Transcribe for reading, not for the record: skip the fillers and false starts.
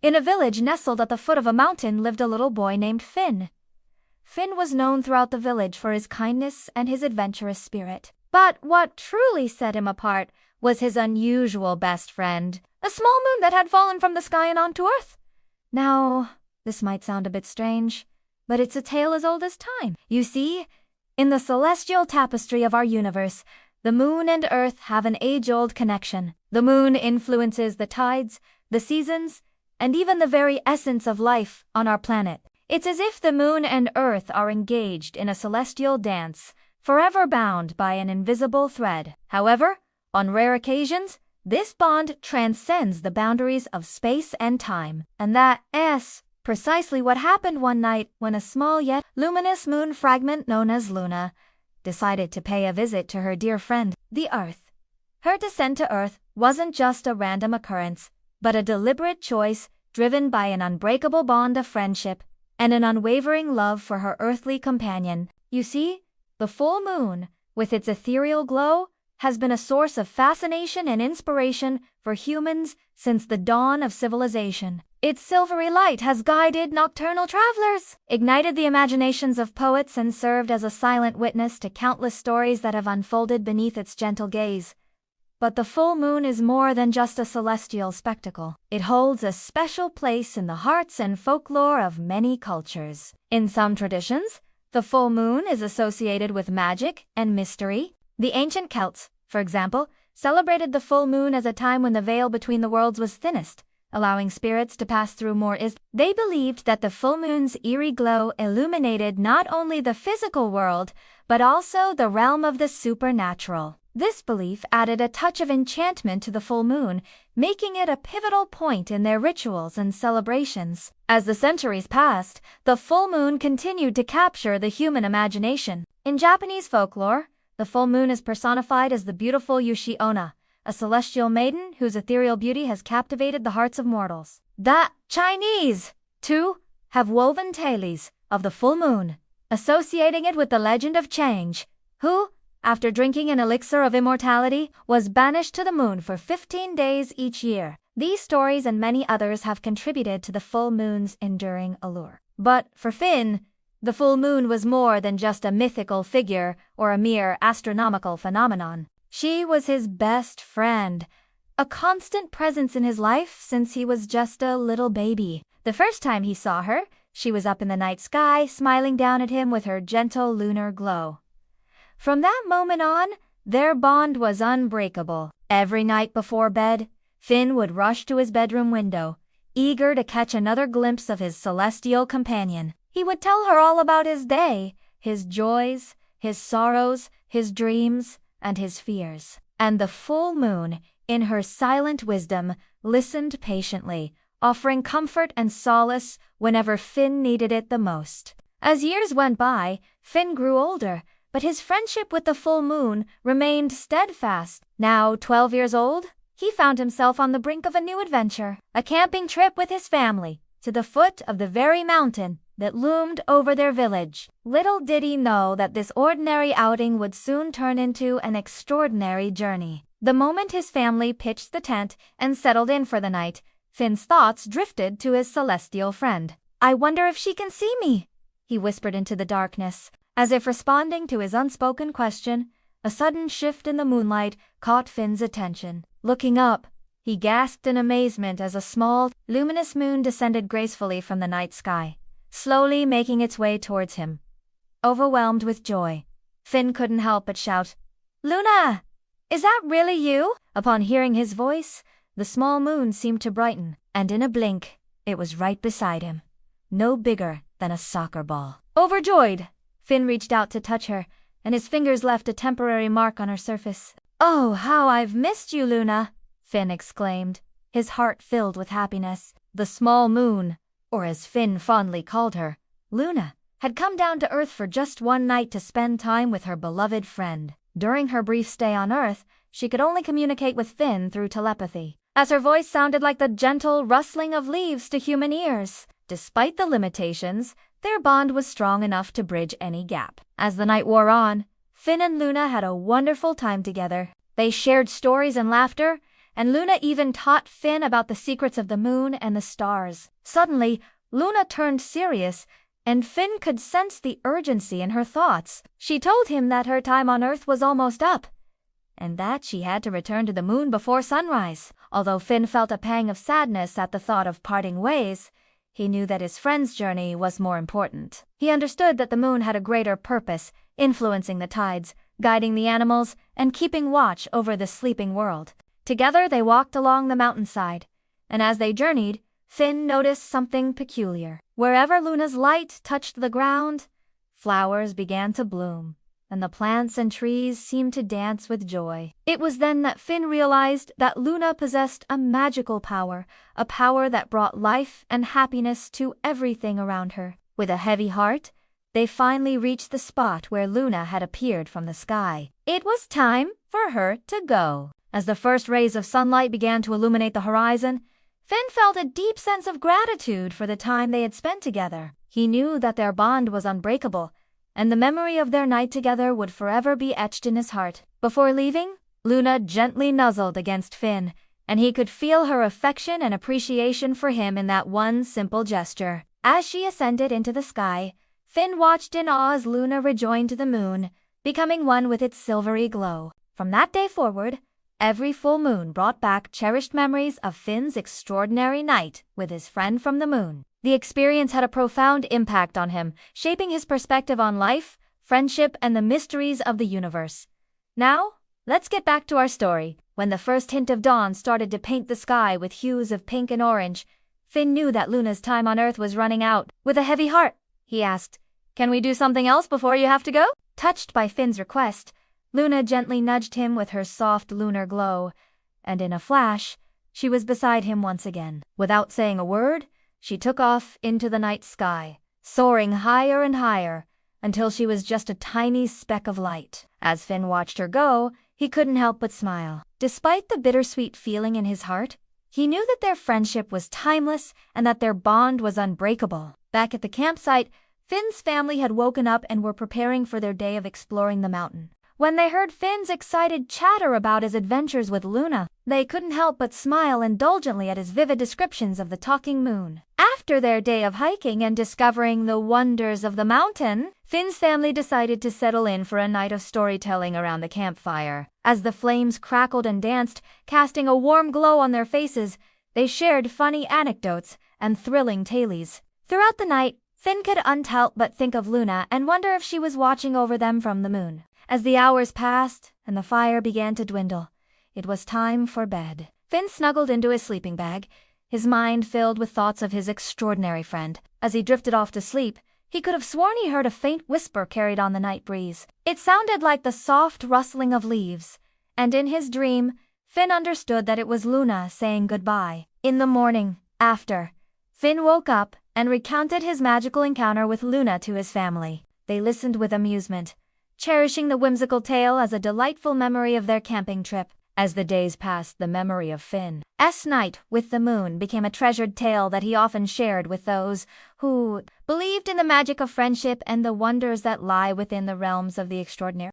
In a village nestled at the foot of a mountain lived a little boy named Finn. Finn was known throughout the village for his kindness and his adventurous spirit. But what truly set him apart was his unusual best friend, a small moon that had fallen from the sky and onto Earth. Now, this might sound a bit strange, but it's a tale as old as time. You see, in the celestial tapestry of our universe, the moon and Earth have an age-old connection. The moon influences the tides, the seasons, and even the very essence of life on our planet. It's as if the moon and Earth are engaged in a celestial dance, forever bound by an invisible thread. However, on rare occasions, this bond transcends the boundaries of space and time. And that is precisely what happened one night when a small yet luminous moon fragment known as Luna decided to pay a visit to her dear friend, the Earth. Her descent to Earth wasn't just a random occurrence, but a deliberate choice driven by an unbreakable bond of friendship and an unwavering love for her earthly companion. You see, the full moon, with its ethereal glow, has been a source of fascination and inspiration for humans since the dawn of civilization. Its silvery light has guided nocturnal travelers, ignited the imaginations of poets, and served as a silent witness to countless stories that have unfolded beneath its gentle gaze. But the full moon is more than just a celestial spectacle. It holds a special place in the hearts and folklore of many cultures. In some traditions, the full moon is associated with magic and mystery. The ancient Celts, for example, celebrated the full moon as a time when the veil between the worlds was thinnest, allowing spirits to pass through more easily. They believed that the full moon's eerie glow illuminated not only the physical world, but also the realm of the supernatural. This belief added a touch of enchantment to the full moon, making it a pivotal point in their rituals and celebrations. As the centuries passed, the full moon continued to capture the human imagination. In Japanese folklore, the full moon is personified as the beautiful Yushi-onna, a celestial maiden whose ethereal beauty has captivated the hearts of mortals. The Chinese, too, have woven tales of the full moon, associating it with the legend of Chang'e, who, after drinking an elixir of immortality, was banished to the moon for 15 days each year. These stories and many others have contributed to the full moon's enduring allure. But for Finn, the full moon was more than just a mythical figure or a mere astronomical phenomenon. She was his best friend, a constant presence in his life since he was just a little baby. The first time he saw her, she was up in the night sky, smiling down at him with her gentle lunar glow. From that moment on, their bond was unbreakable. Every night before bed, Finn would rush to his bedroom window, eager to catch another glimpse of his celestial companion. He would tell her all about his day, his joys, his sorrows, his dreams, and his fears. And the full moon, in her silent wisdom, listened patiently, offering comfort and solace whenever Finn needed it the most. As years went by, Finn grew older, but his friendship with the full moon remained steadfast. Now 12 years old, he found himself on the brink of a new adventure, a camping trip with his family to the foot of the very mountain that loomed over their village. Little did he know that this ordinary outing would soon turn into an extraordinary journey. The moment his family pitched the tent and settled in for the night, Finn's thoughts drifted to his celestial friend. "I wonder if she can see me," he whispered into the darkness. As if responding to his unspoken question, a sudden shift in the moonlight caught Finn's attention. Looking up, he gasped in amazement as a small, luminous moon descended gracefully from the night sky, slowly making its way towards him. Overwhelmed with joy, Finn couldn't help but shout, "Luna! Is that really you?" Upon hearing his voice, the small moon seemed to brighten, and in a blink, it was right beside him, no bigger than a soccer ball. Overjoyed, Finn reached out to touch her, and his fingers left a temporary mark on her surface. "Oh, how I've missed you, Luna!" Finn exclaimed, his heart filled with happiness. The small moon, or as Finn fondly called her, Luna, had come down to Earth for just one night to spend time with her beloved friend. During her brief stay on Earth, she could only communicate with Finn through telepathy, as her voice sounded like the gentle rustling of leaves to human ears. Despite the limitations, their bond was strong enough to bridge any gap. As the night wore on, Finn and Luna had a wonderful time together. They shared stories and laughter, and Luna even taught Finn about the secrets of the moon and the stars. Suddenly, Luna turned serious, and Finn could sense the urgency in her thoughts. She told him that her time on Earth was almost up, and that she had to return to the moon before sunrise. Although Finn felt a pang of sadness at the thought of parting ways, he knew that his friend's journey was more important. He understood that the moon had a greater purpose, influencing the tides, guiding the animals, and keeping watch over the sleeping world. Together they walked along the mountainside, and as they journeyed, Finn noticed something peculiar. Wherever Luna's light touched the ground, flowers began to bloom, and the plants and trees seemed to dance with joy. It was then that Finn realized that Luna possessed a magical power, a power that brought life and happiness to everything around her. With a heavy heart, they finally reached the spot where Luna had appeared from the sky. It was time for her to go. As the first rays of sunlight began to illuminate the horizon, Finn felt a deep sense of gratitude for the time they had spent together. He knew that their bond was unbreakable, and the memory of their night together would forever be etched in his heart. Before leaving, Luna gently nuzzled against Finn, and he could feel her affection and appreciation for him in that one simple gesture. As she ascended into the sky, Finn watched in awe as Luna rejoined the moon, becoming one with its silvery glow. From that day forward, every full moon brought back cherished memories of Finn's extraordinary night with his friend from the moon. The experience had a profound impact on him, shaping his perspective on life, friendship, and the mysteries of the universe. Now, let's get back to our story. When the first hint of dawn started to paint the sky with hues of pink and orange, Finn knew that Luna's time on Earth was running out. With a heavy heart, he asked, "Can we do something else before you have to go?" Touched by Finn's request, Luna gently nudged him with her soft lunar glow, and in a flash, she was beside him once again. Without saying a word, she took off into the night sky, soaring higher and higher, until she was just a tiny speck of light. As Finn watched her go, he couldn't help but smile. Despite the bittersweet feeling in his heart, he knew that their friendship was timeless and that their bond was unbreakable. Back at the campsite, Finn's family had woken up and were preparing for their day of exploring the mountain. When they heard Finn's excited chatter about his adventures with Luna, they couldn't help but smile indulgently at his vivid descriptions of the talking moon. After their day of hiking and discovering the wonders of the mountain, Finn's family decided to settle in for a night of storytelling around the campfire. As the flames crackled and danced, casting a warm glow on their faces, they shared funny anecdotes and thrilling tales. Throughout the night, Finn could unhelp but think of Luna and wonder if she was watching over them from the moon. As the hours passed and the fire began to dwindle, it was time for bed. Finn snuggled into his sleeping bag, his mind filled with thoughts of his extraordinary friend. As he drifted off to sleep, he could have sworn he heard a faint whisper carried on the night breeze. It sounded like the soft rustling of leaves, and in his dream, Finn understood that it was Luna saying goodbye. In the morning, after, Finn woke up and recounted his magical encounter with Luna to his family. They listened with amusement, cherishing the whimsical tale as a delightful memory of their camping trip. As the days passed, the memory of Finn's night with the moon became a treasured tale that he often shared with those who believed in the magic of friendship and the wonders that lie within the realms of the extraordinary.